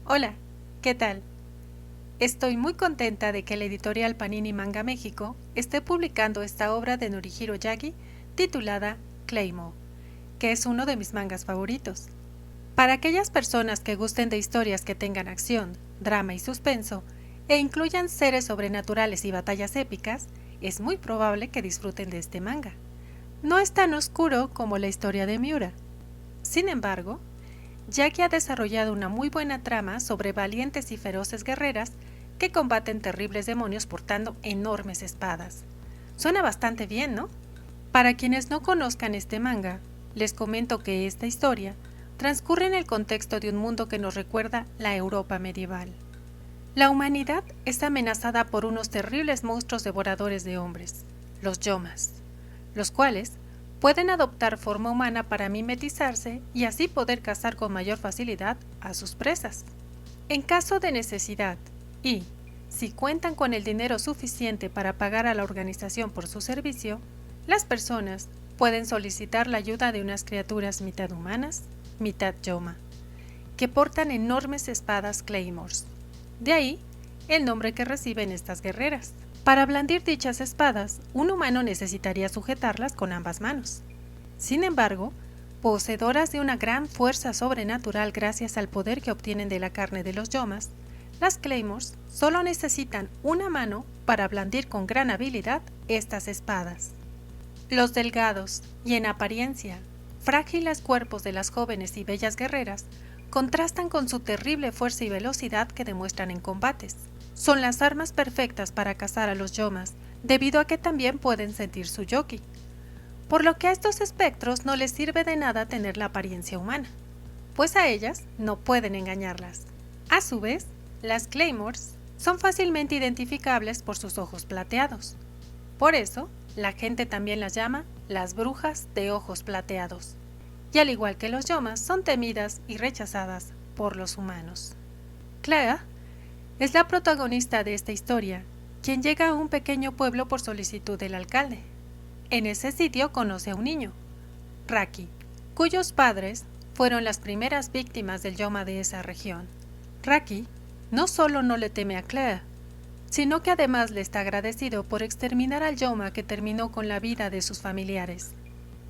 Hola, ¿qué tal? Estoy muy contenta de que la editorial Panini Manga México esté publicando esta obra de Norihiro Yagi titulada Claymore, que es uno de mis mangas favoritos. Para aquellas personas que gusten de historias que tengan acción, drama y suspenso, e incluyan seres sobrenaturales y batallas épicas, es muy probable que disfruten de este manga. No es tan oscuro como la historia de Miura. Sin embargo, Yagi ha desarrollado una muy buena trama sobre valientes y feroces guerreras que combaten terribles demonios portando enormes espadas. Suena bastante bien, ¿no? Para quienes no conozcan este manga, les comento que esta historia transcurre en el contexto de un mundo que nos recuerda la Europa medieval. La humanidad está amenazada por unos terribles monstruos devoradores de hombres, los Yomas, los cuales pueden adoptar forma humana para mimetizarse y así poder cazar con mayor facilidad a sus presas. En caso de necesidad y, si cuentan con el dinero suficiente para pagar a la organización por su servicio, las personas pueden solicitar la ayuda de unas criaturas mitad humanas, mitad Yoma, que portan enormes espadas Claymores. De ahí el nombre que reciben estas guerreras. Para blandir dichas espadas, un humano necesitaría sujetarlas con ambas manos. Sin embargo, poseedoras de una gran fuerza sobrenatural gracias al poder que obtienen de la carne de los yomas, las Claymores solo necesitan una mano para blandir con gran habilidad estas espadas. Los delgados y en apariencia frágiles cuerpos de las jóvenes y bellas guerreras contrastan con su terrible fuerza y velocidad que demuestran en combates. Son las armas perfectas para cazar a los yomas, debido a que también pueden sentir su yoki, por lo que a estos espectros no les sirve de nada tener la apariencia humana, pues a ellas no pueden engañarlas. A su vez, las Claymores son fácilmente identificables por sus ojos plateados. Por eso, la gente también las llama las brujas de ojos plateados, y al igual que los yomas, son temidas y rechazadas por los humanos. Claire es la protagonista de esta historia, quien llega a un pequeño pueblo por solicitud del alcalde. En ese sitio conoce a un niño, Raki, cuyos padres fueron las primeras víctimas del yoma de esa región. Raki no solo no le teme a Claire, sino que además le está agradecido por exterminar al yoma que terminó con la vida de sus familiares.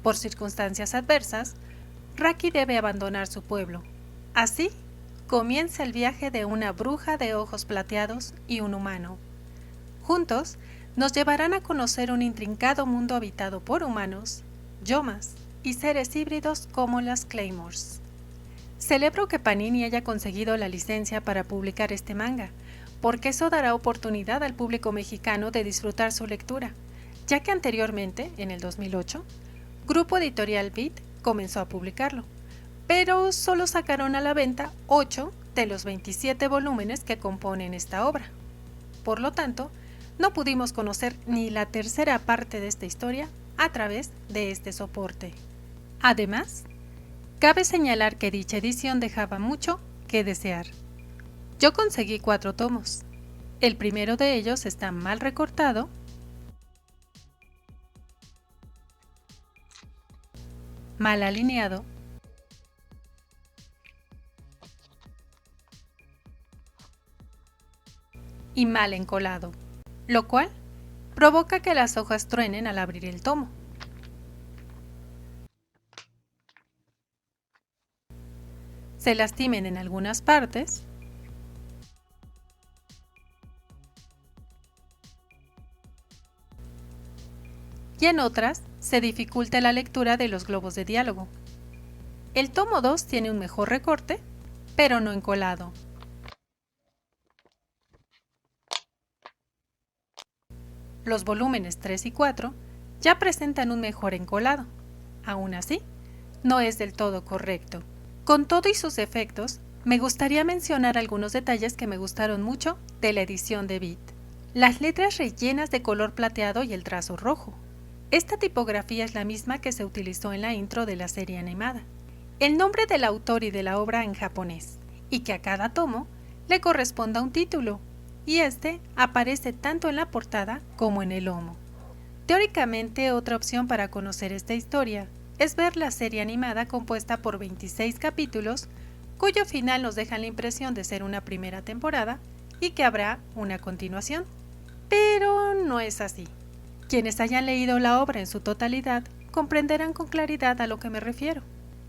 Por circunstancias adversas, Raki debe abandonar su pueblo. Así comienza el viaje de una bruja de ojos plateados y un humano. Juntos nos llevarán a conocer un intrincado mundo habitado por humanos, yomas y seres híbridos como las Claymores. Celebro que Panini haya conseguido la licencia para publicar este manga, porque eso dará oportunidad al público mexicano de disfrutar su lectura, ya que anteriormente, en el 2008, Grupo Editorial Beat comenzó a publicarlo, pero solo sacaron a la venta 8 de los 27 volúmenes que componen esta obra. Por lo tanto, no pudimos conocer ni la tercera parte de esta historia a través de este soporte. Además, cabe señalar que dicha edición dejaba mucho que desear. Yo conseguí 4 tomos. El primero de ellos está mal recortado, mal alineado y mal encolado, lo cual provoca que las hojas truenen al abrir el tomo. Se lastimen en algunas partes y en otras se dificulta la lectura de los globos de diálogo. El tomo 2 tiene un mejor recorte, pero no encolado. Los volúmenes 3 y 4 ya presentan un mejor encolado. Aún así, no es del todo correcto. Con todo y sus efectos, me gustaría mencionar algunos detalles que me gustaron mucho de la edición de Beat. Las letras rellenas de color plateado y el trazo rojo. Esta tipografía es la misma que se utilizó en la intro de la serie animada. El nombre del autor y de la obra en japonés, y que a cada tomo le corresponda un título, y este aparece tanto en la portada como en el lomo. Teóricamente, otra opción para conocer esta historia es ver la serie animada compuesta por 26 capítulos cuyo final nos deja la impresión de ser una primera temporada y que habrá una continuación. Pero no es así. Quienes hayan leído la obra en su totalidad comprenderán con claridad a lo que me refiero.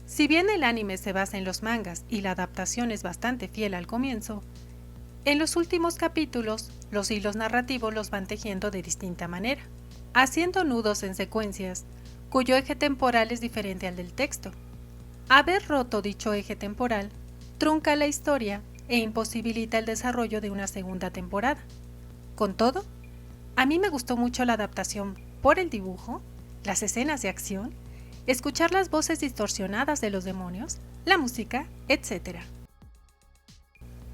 Si bien el anime se basa en los mangas y la adaptación es bastante fiel al comienzo, en los últimos capítulos los hilos narrativos los van tejiendo de distinta manera, haciendo nudos en secuencias cuyo eje temporal es diferente al del texto. Haber roto dicho eje temporal trunca la historia e imposibilita el desarrollo de una segunda temporada. Con todo, a mí me gustó mucho la adaptación por el dibujo, las escenas de acción, escuchar las voces distorsionadas de los demonios, la música, etc.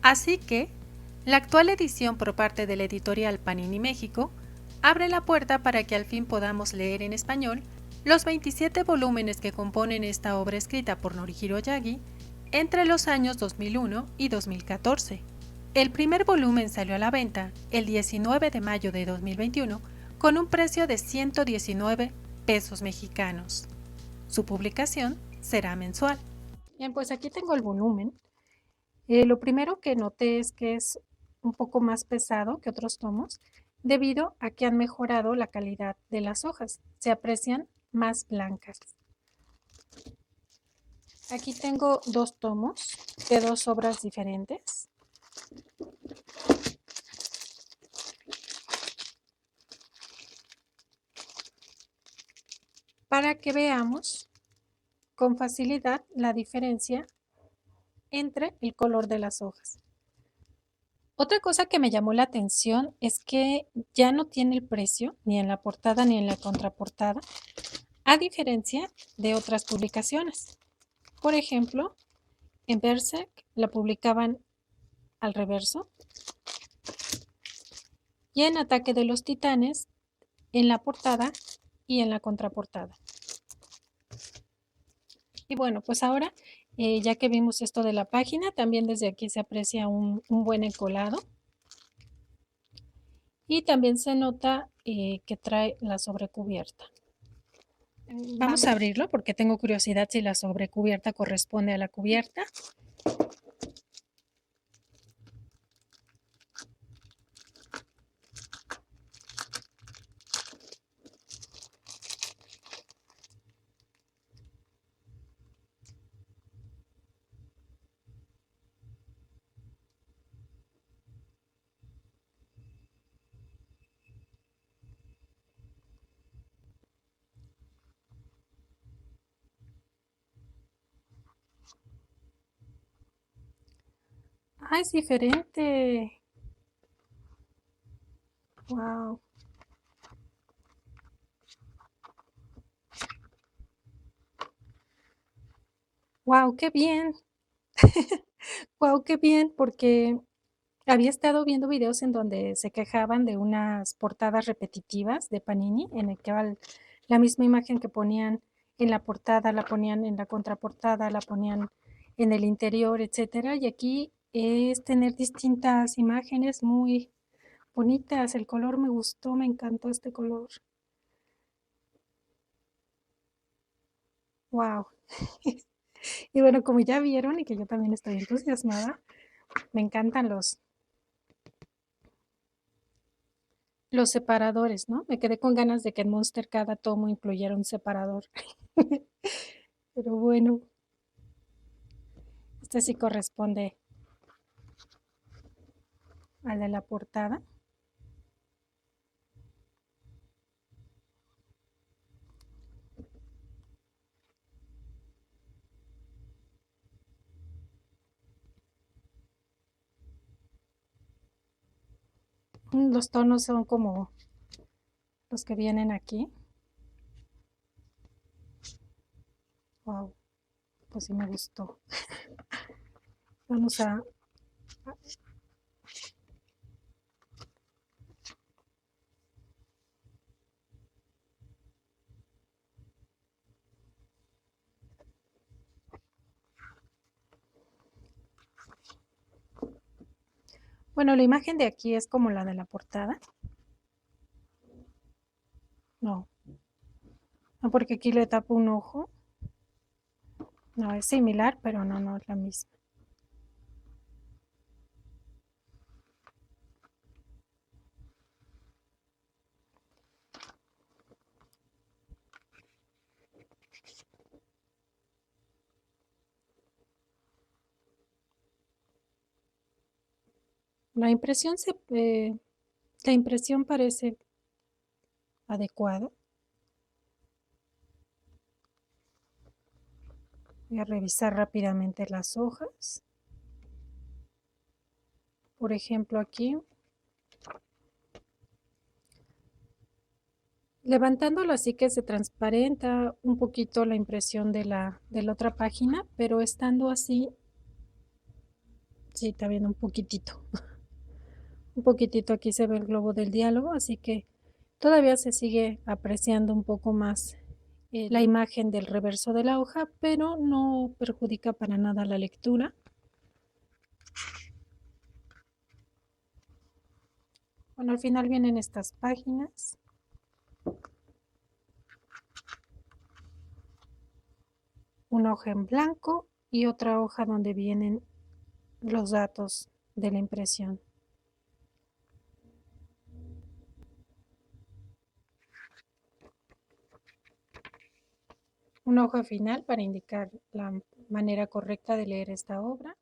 Así que, la actual edición por parte de la editorial Panini México abre la puerta para que al fin podamos leer en español los 27 volúmenes que componen esta obra escrita por Norihiro Yagi entre los años 2001 y 2014. El primer volumen salió a la venta el 19 de mayo de 2021 con un precio de 119 pesos mexicanos. Su publicación será mensual. Bien, pues aquí tengo el volumen. Lo primero que noté es que es un poco más pesado que otros tomos debido a que han mejorado la calidad de las hojas. Se aprecian más blancas. Aquí tengo dos tomos de dos obras diferentes. Para que veamos con facilidad la diferencia entre el color de las hojas. Otra cosa que me llamó la atención es que ya no tiene el precio ni en la portada ni en la contraportada, a diferencia de otras publicaciones. Por ejemplo, en Berserk la publicaban al reverso y en Ataque de los Titanes en la portada y en la contraportada. Y bueno, pues ahora, ya que vimos esto de la página, también desde aquí se aprecia un buen encolado. Y también se nota que trae la sobrecubierta. Vamos a abrirlo porque tengo curiosidad si la sobrecubierta corresponde a la cubierta. Ah, es diferente. Wow. Wow, qué bien. Wow, qué bien, porque había estado viendo videos en donde se quejaban de unas portadas repetitivas de Panini, en el que la misma imagen que ponían en la portada, la ponían en la contraportada, la ponían en el interior, etcétera. Y aquí es tener distintas imágenes muy bonitas. El color me gustó, me encantó este color. Wow. Y bueno, como ya vieron y que yo también estoy entusiasmada, me encantan los separadores, ¿no? Me quedé con ganas de que en Monster cada tomo incluyera un separador. Pero bueno, este sí corresponde al de la portada. Los tonos son como los que vienen aquí. Wow, pues sí me gustó. Vamos a... Bueno, la imagen de aquí es como la de la portada. No, no, porque aquí le tapo un ojo. No, es similar, pero no, no es la misma. La impresión, la impresión parece adecuada. Voy a revisar rápidamente las hojas. Por ejemplo, aquí, levantándolo así que se transparenta un poquito la impresión de la otra página, pero estando así, sí, está viendo un poquitito. Un poquitito aquí se ve el globo del diálogo, así que todavía se sigue apreciando un poco más la imagen del reverso de la hoja, pero no perjudica para nada la lectura. Bueno, al final vienen estas páginas. Una hoja en blanco y otra hoja donde vienen los datos de la impresión. Una hoja final para indicar la manera correcta de leer esta obra.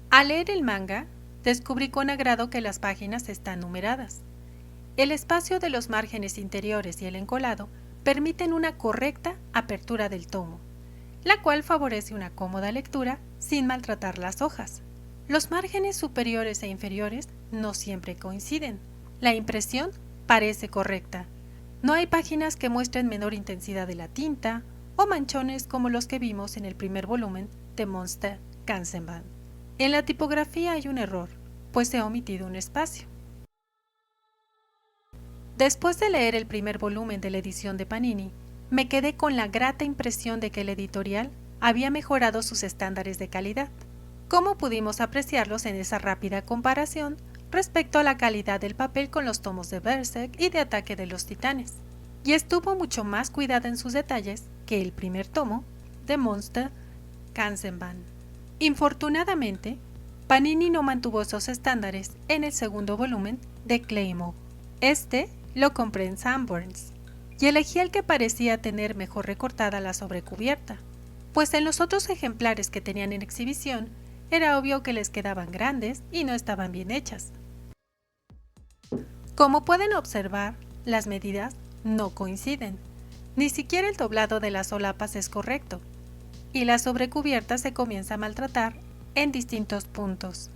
Al leer el manga, descubrí con agrado que las páginas están numeradas. El espacio de los márgenes interiores y el encolado permiten una correcta apertura del tomo, la cual favorece una cómoda lectura sin maltratar las hojas. Los márgenes superiores e inferiores no siempre coinciden. La impresión parece correcta. No hay páginas que muestren menor intensidad de la tinta o manchones como los que vimos en el primer volumen de Monster Kanzenban. En la tipografía hay un error, pues se ha omitido un espacio. Después de leer el primer volumen de la edición de Panini, me quedé con la grata impresión de que el editorial había mejorado sus estándares de calidad, como pudimos apreciarlos en esa rápida comparación respecto a la calidad del papel con los tomos de Berserk y de Ataque de los Titanes, y estuvo mucho más cuidada en sus detalles que el primer tomo de Monster Kanzenban. Infortunadamente, Panini no mantuvo esos estándares en el segundo volumen de Claymore. Este lo compré en Sanborns y elegí el que parecía tener mejor recortada la sobrecubierta, pues en los otros ejemplares que tenían en exhibición era obvio que les quedaban grandes y no estaban bien hechas. Como pueden observar, las medidas no coinciden, ni siquiera el doblado de las solapas es correcto, y la sobrecubierta se comienza a maltratar en distintos puntos.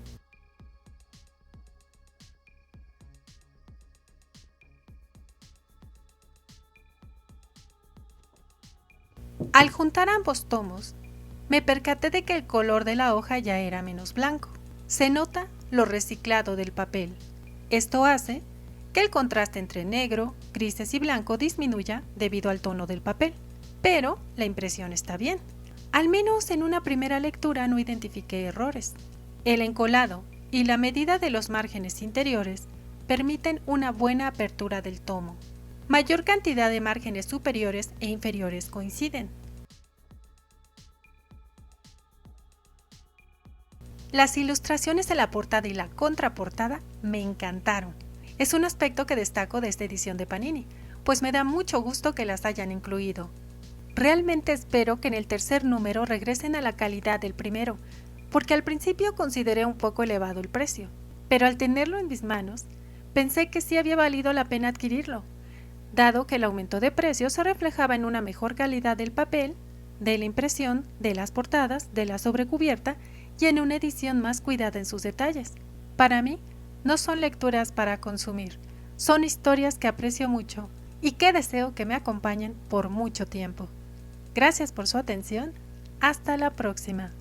Al juntar ambos tomos, me percaté de que el color de la hoja ya era menos blanco. Se nota lo reciclado del papel. Esto hace que el contraste entre negro, grises y blanco disminuya debido al tono del papel. Pero la impresión está bien. Al menos en una primera lectura no identifiqué errores. El encolado y la medida de los márgenes interiores permiten una buena apertura del tomo. Mayor cantidad de márgenes superiores e inferiores coinciden. Las ilustraciones de la portada y la contraportada me encantaron. Es un aspecto que destaco de esta edición de Panini, pues me da mucho gusto que las hayan incluido. Realmente espero que en el tercer número regresen a la calidad del primero, porque al principio consideré un poco elevado el precio, pero al tenerlo en mis manos, pensé que sí había valido la pena adquirirlo, dado que el aumento de precio se reflejaba en una mejor calidad del papel, de la impresión, de las portadas, de la sobrecubierta y en una edición más cuidada en sus detalles. Para mí, no son lecturas para consumir, son historias que aprecio mucho y que deseo que me acompañen por mucho tiempo. Gracias por su atención. Hasta la próxima.